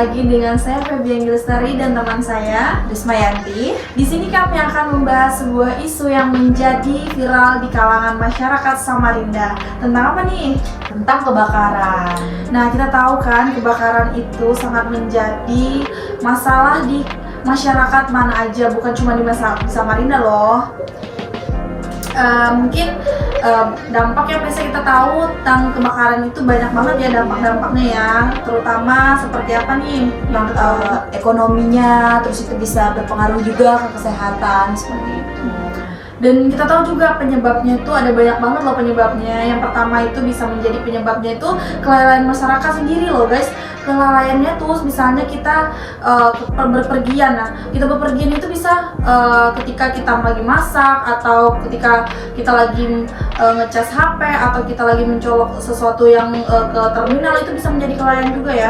lagi dengan saya Febian Lestari dan teman saya Rismayanti. Di sini kami akan membahas sebuah isu yang menjadi viral di kalangan masyarakat Samarinda. Tentang apa nih? Tentang kebakaran. Nah, kita tahu kan kebakaran itu sangat menjadi masalah di masyarakat mana aja, bukan cuma di Samarinda loh. Mungkin dampak yang biasa kita tahu tentang kebakaran itu banyak banget ya dampak-dampaknya ya, terutama seperti apa nih yang kita tahu? Ekonominya, terus itu bisa berpengaruh juga ke kesehatan seperti itu. Dan kita tahu juga penyebabnya itu ada banyak banget loh penyebabnya. Yang pertama itu bisa menjadi penyebabnya itu kelalaian masyarakat sendiri loh guys. Kelalaiannya tuh misalnya kita berpergian. Nah, kita berpergian itu bisa ketika kita lagi masak, atau ketika kita lagi ngecas HP, atau kita lagi mencolok sesuatu yang ke terminal, itu bisa menjadi kelalaian juga ya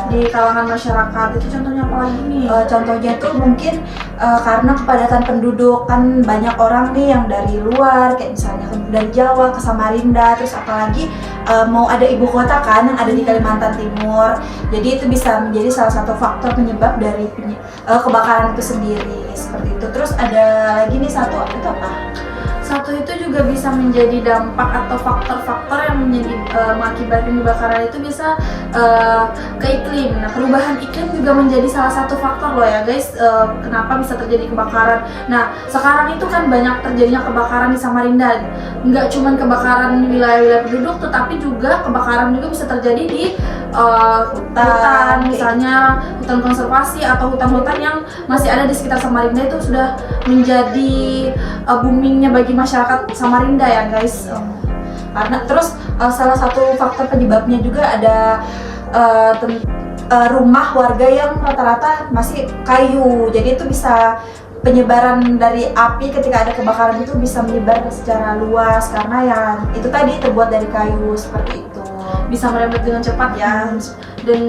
di kalangan masyarakat. Itu contohnya apa lagi nih? Contohnya tuh mungkin karena kepadatan penduduk, kan banyak orang nih yang dari luar, kayak misalnya dari Jawa ke Samarinda, terus apalagi mau ada ibu kota kan yang ada di Kalimantan Timur. Jadi itu bisa menjadi salah satu faktor penyebab dari kebakaran itu sendiri seperti itu. Terus ada lagi nih satu, itu apa? Satu itu juga bisa menjadi dampak atau faktor-faktor yang mengakibatkan kebakaran itu bisa ke iklim. Nah, perubahan iklim juga menjadi salah satu faktor loh ya guys, kenapa bisa terjadi kebakaran. Nah, sekarang itu kan banyak terjadinya kebakaran di Samarinda. Nggak cuma kebakaran di wilayah-wilayah penduduk, tetapi juga kebakaran juga bisa terjadi di hutan, misalnya hutan konservasi atau hutan-hutan yang masih ada di sekitar Samarinda. Itu sudah menjadi boomingnya bagi masyarakat Samarinda ya guys. Karena terus salah satu faktor penyebabnya juga ada rumah warga yang rata-rata masih kayu. Jadi itu bisa penyebaran dari api ketika ada kebakaran itu bisa menyebar secara luas karena yang itu tadi terbuat dari kayu seperti itu. Bisa merembet dengan cepat ya, dan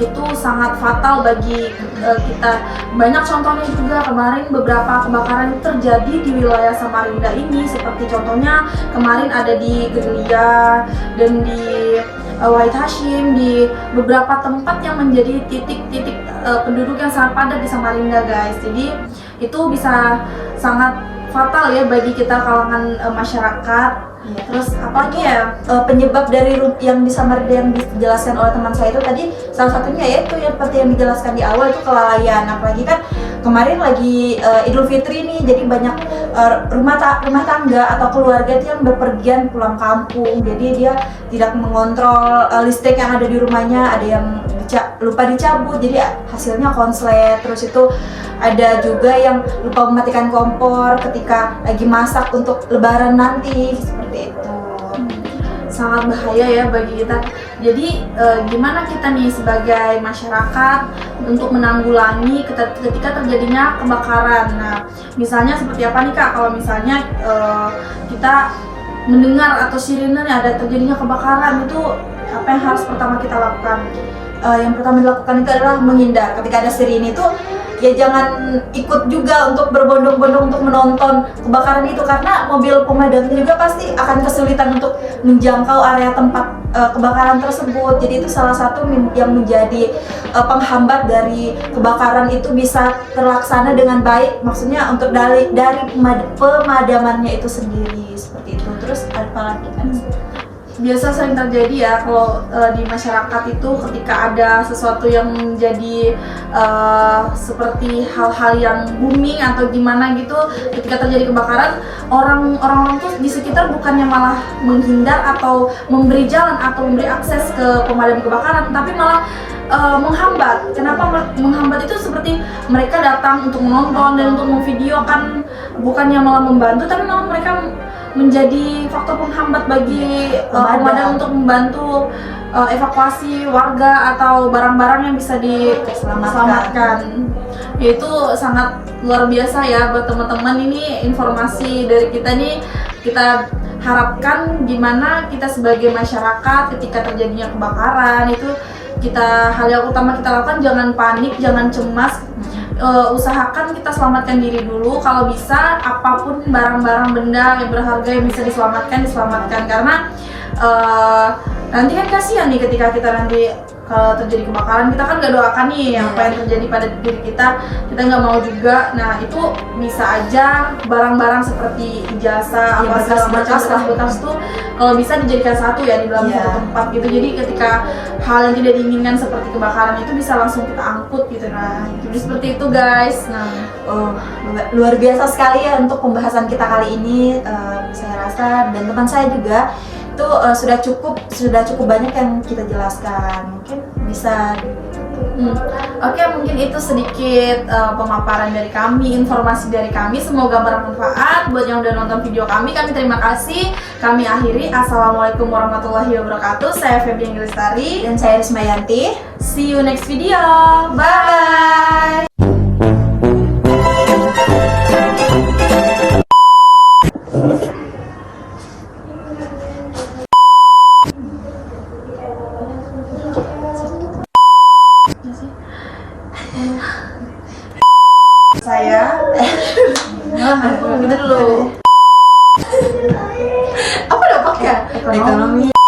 itu sangat fatal bagi kita. Banyak contohnya juga, kemarin beberapa kebakaran terjadi di wilayah Samarinda ini, seperti contohnya kemarin ada di Gedelia dan di Wahid Hashim, di beberapa tempat yang menjadi titik-titik penduduk yang sangat padat di Samarinda guys. Jadi itu bisa sangat fatal ya bagi kita kalangan masyarakat. Ya. Terus apalagi ya penyebab dari yang di Samarinda yang dijelaskan oleh teman saya itu tadi, salah satunya yaitu yang seperti yang dijelaskan di awal itu kelalaian. Apalagi kan kemarin lagi Idul Fitri nih, jadi banyak rumah tangga atau keluarga itu yang berpergian pulang kampung. Jadi dia tidak mengontrol listrik yang ada di rumahnya, ada yang lupa dicabut, jadi hasilnya konslet. Terus itu ada juga yang lupa mematikan kompor ketika lagi masak untuk lebaran nanti, seperti itu. Sangat bahaya ya bagi kita. Jadi gimana kita nih sebagai masyarakat untuk menanggulangi ketika terjadinya kebakaran. Nah, misalnya seperti apa nih Kak, kalau misalnya kita mendengar atau sirine ada terjadinya kebakaran, itu apa yang harus pertama kita lakukan? Yang pertama dilakukan itu adalah menghindar. Ketika ada sirine itu ya jangan ikut juga untuk berbondong-bondong untuk menonton kebakaran itu, karena mobil pemadamnya juga pasti akan kesulitan untuk menjangkau area tempat kebakaran tersebut. Jadi itu salah satu yang menjadi penghambat dari kebakaran itu bisa terlaksana dengan baik, maksudnya untuk dari pemadamannya itu sendiri, seperti itu. Terus apa lagi kan? Biasa sering terjadi ya kalau di masyarakat itu ketika ada sesuatu yang menjadi seperti hal-hal yang booming atau gimana gitu, ketika terjadi kebakaran, orang-orang tuh di sekitar bukannya malah menghindar atau memberi jalan atau memberi akses ke pemadam kebakaran, tapi malah menghambat. Kenapa menghambat? Itu seperti mereka datang untuk menonton dan untuk memvideokan, bukannya malah membantu, tapi malah mereka menjadi faktor penghambat bagi pemadam untuk membantu evakuasi warga atau barang-barang yang bisa diselamatkan. Yaitu sangat luar biasa ya buat teman-teman. Ini informasi dari kita nih, kita harapkan gimana kita sebagai masyarakat ketika terjadinya kebakaran itu hal yang utama kita lakukan jangan panik, jangan cemas. Usahakan kita selamatkan diri dulu. Kalau bisa apapun barang-barang benda yang berharga yang bisa diselamatkan, karena nanti kan kasihan nih ketika kita nanti kalau terjadi kebakaran kita kan nggak doakan nih apa yang terjadi pada diri kita nggak mau juga. Nah itu bisa aja barang-barang seperti ijazah apa segala macam bekas tuh kalau bisa dijadikan satu ya di dalam satu tempat gitu. Jadi ketika hal yang tidak diinginkan seperti kebakaran itu bisa langsung kita angkut gitu. Nah jadi seperti itu guys. Nah luar biasa sekali ya untuk pembahasan kita kali ini. Saya rasa dan teman saya juga itu sudah cukup banyak yang kita jelaskan. Mungkin bisa Oke, mungkin itu sedikit pemaparan dari kami, informasi dari kami. Semoga bermanfaat buat yang udah nonton video kami. Kami terima kasih. Kami akhiri. Assalamualaikum warahmatullahi wabarakatuh. Saya Feby Angelistari dan saya Rismayanti. See you next video. Bye. Saya kita dulu. Apa dampaknya? Ekonomi.